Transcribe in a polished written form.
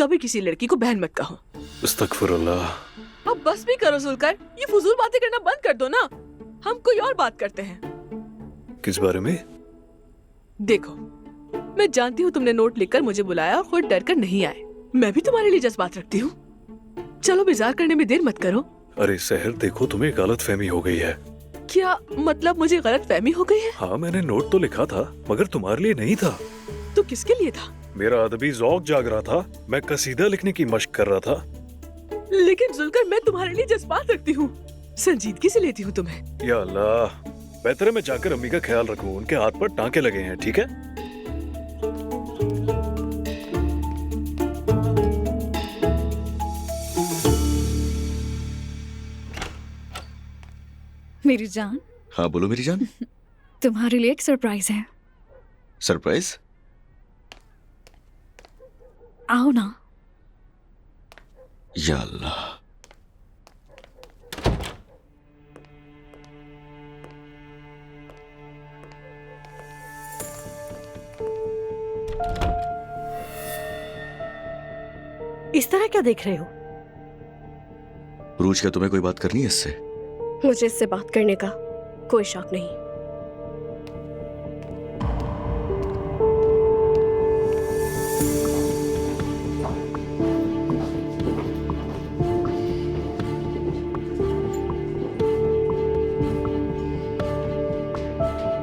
कभी किसी लड़की को बहन मत कहो। अस्तगफुरुल्लाह। अब बस भी करो जुल्कर, ये फजूल बातें करना बंद कर दो ना। हम कोई और बात करते हैं। किस बारे में? देखो, मैं जानती हूँ तुमने नोट लिखकर मुझे बुलाया और खुद डर कर नहीं आए। मैं भी तुम्हारे लिए जज्बात रखती हूँ। चलो बिजार करने में देर मत करो। अरे सहर, देखो तुम्हें गलत फहमी हो गई है। क्या मतलब मुझे गलत फहमी हो गई है? हाँ, मैंने नोट तो लिखा था मगर तुम्हारे लिए नहीं था। तो किसके लिए था? मेरा अदबी ज़ौक जाग रहा था। मैं कसीदा लिखने की मशक कर रहा था। लेकिन जुल्कर, मैं तुम्हारे लिए जज्बात रखती हूँ, संजीदगी से लेती हूँ तुम्हें। या अल्लाह, बेहतर है मैं जाकर अम्मी का ख्याल रखूं। उनके हाथ पर टांके लगे हैं, ठीक है? मेरी जान। हाँ बोलो मेरी जान। तुम्हारे लिए एक सरप्राइज है। सरप्राइज? आओ ना। या अल्लाह। इस तरह क्या देख रहे हो? रूज, क्या तुम्हें कोई बात करनी है इससे? मुझे इससे बात करने का कोई शौक नहीं।